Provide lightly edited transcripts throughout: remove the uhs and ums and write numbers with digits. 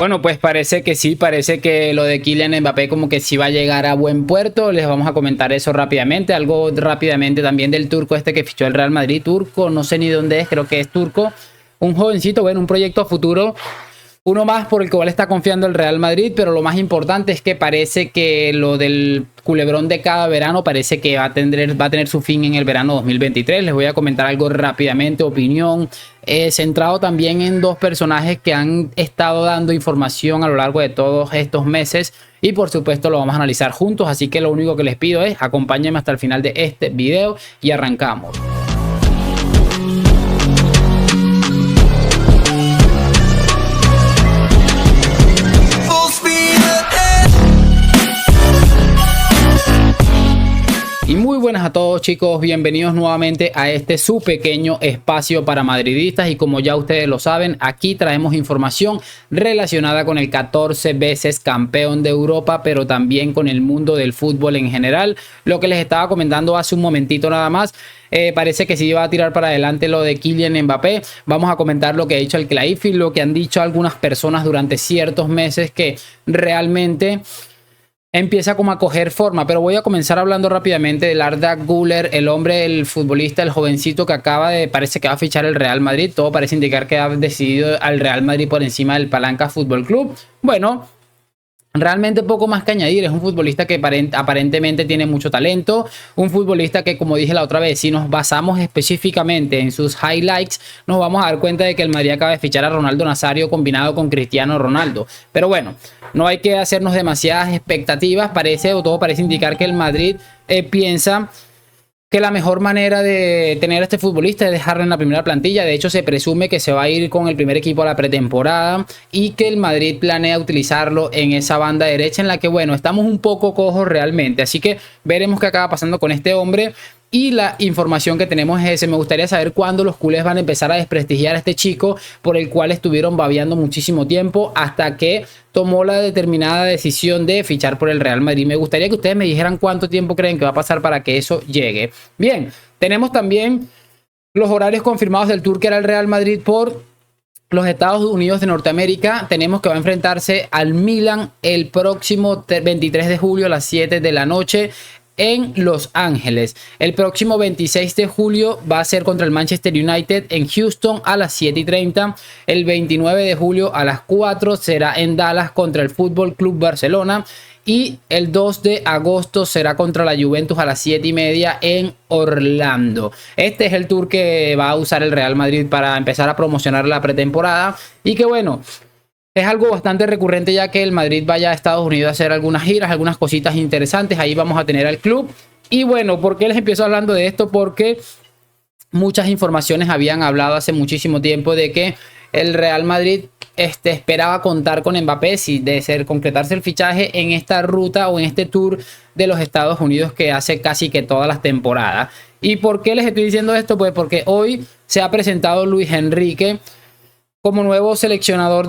Bueno, pues parece que sí, parece que lo de Kylian Mbappé como que sí va a llegar a buen puerto. Les vamos a comentar eso rápidamente. Algo rápidamente también del turco este que fichó el Real Madrid. Turco, no sé ni dónde es, creo que es turco. Un jovencito, bueno, un proyecto a futuro. Uno más por el cual está confiando el Real Madrid, pero lo más importante es que parece que lo del culebrón de cada verano parece que va a tener su fin en el verano 2023. Les voy a comentar algo rápidamente, opinión, centrado también en dos personajes que han estado dando información a lo largo de todos estos meses y por supuesto lo vamos a analizar juntos, así que lo único que les pido es acompáñenme hasta el final de este video y arrancamos. Y muy buenas a todos, chicos, bienvenidos nuevamente a este su pequeño espacio para madridistas y como ya ustedes lo saben, aquí traemos información relacionada con el 14 veces campeón de Europa, pero también con el mundo del fútbol en general. Lo que les estaba comentando hace un momentito nada más, parece que sí va a tirar para adelante lo de Kylian Mbappé. Vamos a comentar lo que ha dicho el Khelaifi, lo que han dicho algunas personas durante ciertos meses que realmente empieza como a coger forma, pero voy a comenzar hablando rápidamente del Arda Güler, el hombre, el futbolista, el jovencito que parece que va a fichar el Real Madrid. Todo parece indicar que ha decidido al Real Madrid por encima del Palanca Fútbol Club. Bueno, realmente poco más que añadir. Es un futbolista que aparentemente tiene mucho talento. Un futbolista que, como dije la otra vez, si nos basamos específicamente en sus highlights, nos vamos a dar cuenta de que el Madrid acaba de fichar a Ronaldo Nazario combinado con Cristiano Ronaldo. Pero bueno, no hay que hacernos demasiadas expectativas. Todo parece indicar que el Madrid piensa que la mejor manera de tener a este futbolista es dejarlo en la primera plantilla. De hecho, se presume que se va a ir con el primer equipo a la pretemporada y que el Madrid planea utilizarlo en esa banda derecha en la que, bueno, estamos un poco cojos realmente. Así que veremos qué acaba pasando con este hombre. Y la información que tenemos es ese. Me gustaría saber cuándo los culés van a empezar a desprestigiar a este chico por el cual estuvieron babeando muchísimo tiempo hasta que tomó la determinada decisión de fichar por el Real Madrid. Me gustaría que ustedes me dijeran cuánto tiempo creen que va a pasar para que eso llegue. Bien, tenemos también los horarios confirmados del tour que era el Real Madrid por los Estados Unidos de Norteamérica. Tenemos que va a enfrentarse al Milan el próximo 23 de julio a las 7 de la noche. En Los Ángeles. El próximo 26 de julio va a ser contra el Manchester United en Houston a las 7:30. El 29 de julio a las 4 será en Dallas contra el Fútbol Club Barcelona. Y el 2 de agosto será contra la Juventus a las 7:30 en Orlando. Este es el tour que va a usar el Real Madrid para empezar a promocionar la pretemporada. Y que bueno, es algo bastante recurrente ya que el Madrid vaya a Estados Unidos a hacer algunas giras, algunas cositas interesantes. Ahí vamos a tener al club. Y bueno, ¿por qué les empiezo hablando de esto? Porque muchas informaciones habían hablado hace muchísimo tiempo de que el Real Madrid esperaba contar con Mbappé si de concretarse el fichaje en esta ruta o en este tour de los Estados Unidos que hace casi que todas las temporadas. ¿Y por qué les estoy diciendo esto? Pues porque hoy se ha presentado Luis Enrique como nuevo seleccionador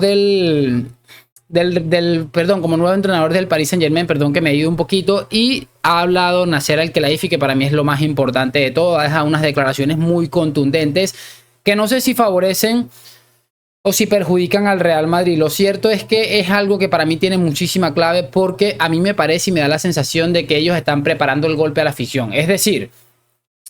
como nuevo entrenador del Paris Saint-Germain, que me he ido un poquito, y ha hablado Nasser Al-Khelaifi, que para mí es lo más importante de todo. Ha dejado unas declaraciones muy contundentes que no sé si favorecen o si perjudican al Real Madrid. Lo cierto es que es algo que para mí tiene muchísima clave porque a mí me parece y me da la sensación de que ellos están preparando el golpe a la afición. Es decir,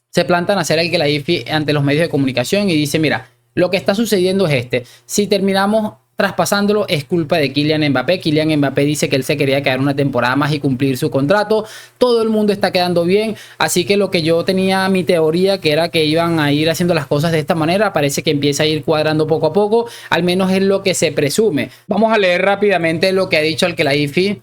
se planta Nasser Al-Khelaifi ante los medios de comunicación y dice, mira, lo que está sucediendo es si terminamos traspasándolo es culpa de Kylian Mbappé. Kylian Mbappé dice que él se quería quedar una temporada más y cumplir su contrato. Todo el mundo está quedando bien. Así que lo que yo tenía mi teoría, que era que iban a ir haciendo las cosas de esta manera, parece que empieza a ir cuadrando poco a poco. Al menos es lo que se presume. Vamos a leer rápidamente lo que ha dicho el Khelaifi.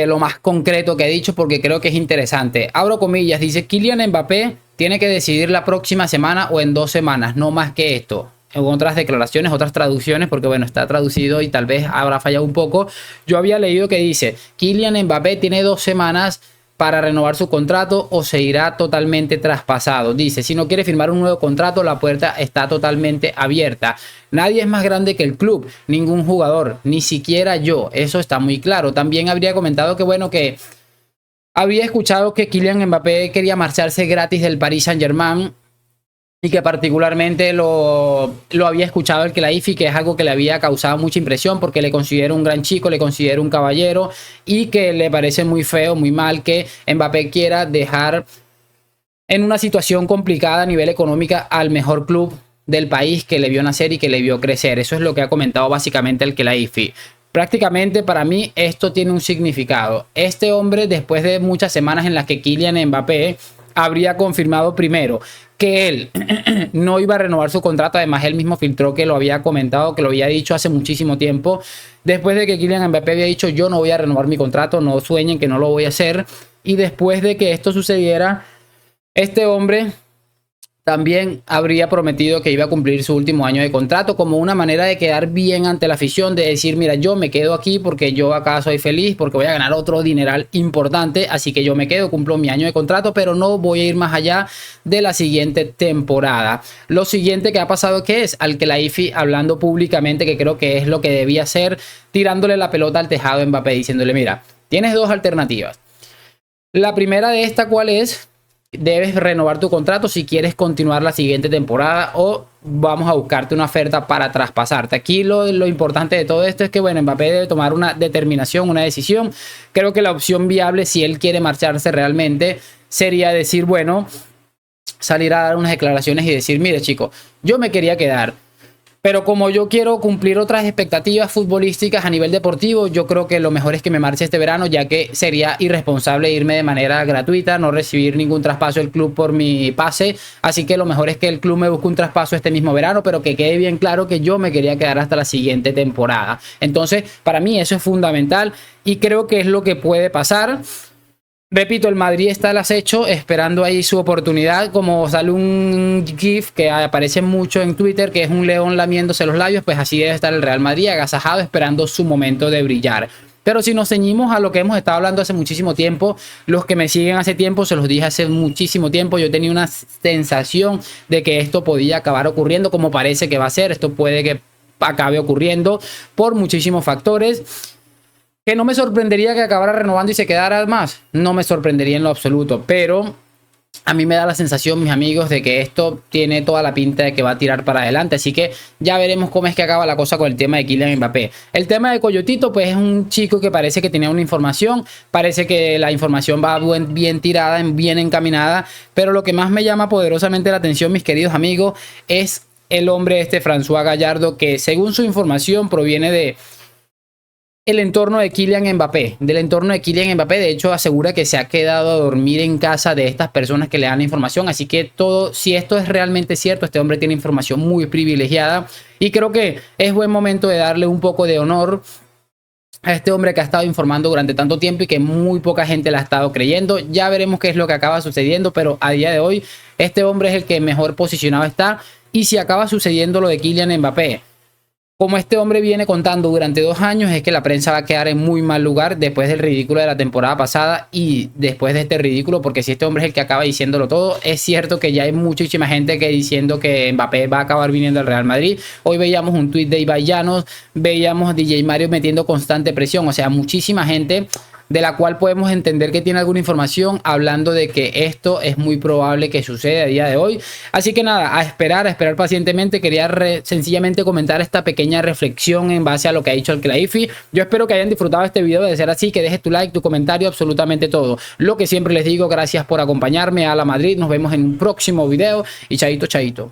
Lo más concreto que ha dicho porque creo que es interesante. Abro comillas, dice: Kylian Mbappé tiene que decidir la próxima semana o en 2 semanas, no más que esto. En otras declaraciones, otras traducciones, porque bueno, está traducido y tal vez habrá fallado un poco. Yo había leído que dice: Kylian Mbappé tiene 2 semanas para renovar su contrato o se irá totalmente traspasado. Dice, si no quiere firmar un nuevo contrato, la puerta está totalmente abierta. Nadie es más grande que el club, ningún jugador, ni siquiera yo. Eso está muy claro. También habría comentado que bueno, que había escuchado que Kylian Mbappé quería marcharse gratis del Paris Saint-Germain y que particularmente lo había escuchado el Khelaifi, que es algo que le había causado mucha impresión porque le considero un gran chico, le considero un caballero y que le parece muy feo, muy mal que Mbappé quiera dejar en una situación complicada a nivel económica al mejor club del país que le vio nacer y que le vio crecer. Eso es lo que ha comentado básicamente el Khelaifi. Prácticamente para mí esto tiene un significado. Este hombre, después de muchas semanas en las que Kylian Mbappé habría confirmado primero que él no iba a renovar su contrato, además él mismo filtró que lo había comentado, que lo había dicho hace muchísimo tiempo, después de que Kylian Mbappé había dicho yo no voy a renovar mi contrato, no sueñen que no lo voy a hacer, y después de que esto sucediera, este hombre también habría prometido que iba a cumplir su último año de contrato como una manera de quedar bien ante la afición, de decir, mira, yo me quedo aquí porque yo acá soy feliz, porque voy a ganar otro dineral importante, así que yo me quedo, cumplo mi año de contrato, pero no voy a ir más allá de la siguiente temporada. Lo siguiente que ha pasado, que es al Khelaifi hablando públicamente, que creo que es lo que debía hacer, tirándole la pelota al tejado a Mbappé, diciéndole, mira, tienes dos alternativas. La primera de esta, ¿cuál es? Debes renovar tu contrato si quieres continuar la siguiente temporada o vamos a buscarte una oferta para traspasarte. Aquí lo importante de todo esto es que, bueno, Mbappé debe tomar una determinación, una decisión. Creo que la opción viable, si él quiere marcharse realmente, sería decir, bueno, salir a dar unas declaraciones y decir, mire, chico, yo me quería quedar, pero como yo quiero cumplir otras expectativas futbolísticas a nivel deportivo, yo creo que lo mejor es que me marche este verano, ya que sería irresponsable irme de manera gratuita, no recibir ningún traspaso del club por mi pase. Así que lo mejor es que el club me busque un traspaso este mismo verano, pero que quede bien claro que yo me quería quedar hasta la siguiente temporada. Entonces, para mí eso es fundamental y creo que es lo que puede pasar. Repito, el Madrid está al acecho, esperando ahí su oportunidad, como sale un GIF que aparece mucho en Twitter, que es un león lamiéndose los labios, pues así debe estar el Real Madrid, agasajado, esperando su momento de brillar. Pero si nos ceñimos a lo que hemos estado hablando hace muchísimo tiempo, los que me siguen hace tiempo, se los dije hace muchísimo tiempo, yo tenía una sensación de que esto podía acabar ocurriendo, como parece que va a ser, esto puede que acabe ocurriendo por muchísimos factores. Que no me sorprendería que acabara renovando y se quedara más. No me sorprendería en lo absoluto. Pero a mí me da la sensación, mis amigos, de que esto tiene toda la pinta de que va a tirar para adelante. Así que ya veremos cómo es que acaba la cosa con el tema de Kylian Mbappé. El tema de Coyotito, pues es un chico que parece que tenía una información. Parece que la información va bien tirada, bien encaminada. Pero lo que más me llama poderosamente la atención, mis queridos amigos, es el hombre este, François Gallardo, que según su información proviene de el entorno de Kylian Mbappé, del entorno de Kylian Mbappé. De hecho, asegura que se ha quedado a dormir en casa de estas personas que le dan información. Así que todo, si esto es realmente cierto, este hombre tiene información muy privilegiada y creo que es buen momento de darle un poco de honor a este hombre que ha estado informando durante tanto tiempo y que muy poca gente la ha estado creyendo. Ya veremos qué es lo que acaba sucediendo, pero a día de hoy este hombre es el que mejor posicionado está. Y si acaba sucediendo lo de Kylian Mbappé, como este hombre viene contando durante 2 años, es que la prensa va a quedar en muy mal lugar después del ridículo de la temporada pasada y después de este ridículo, porque si este hombre es el que acaba diciéndolo todo, es cierto que ya hay muchísima gente que diciendo que Mbappé va a acabar viniendo al Real Madrid. Hoy veíamos un tuit de Ibai Llanos, veíamos a DJ Mario metiendo constante presión, o sea, muchísima gente de la cual podemos entender que tiene alguna información hablando de que esto es muy probable que suceda a día de hoy. Así que nada, a esperar pacientemente. Quería sencillamente comentar esta pequeña reflexión en base a lo que ha dicho el Khelaifi. Yo espero que hayan disfrutado este video. De ser así, que dejes tu like, tu comentario, absolutamente todo. Lo que siempre les digo, gracias por acompañarme a la Madrid. Nos vemos en un próximo video y chaito, chaito.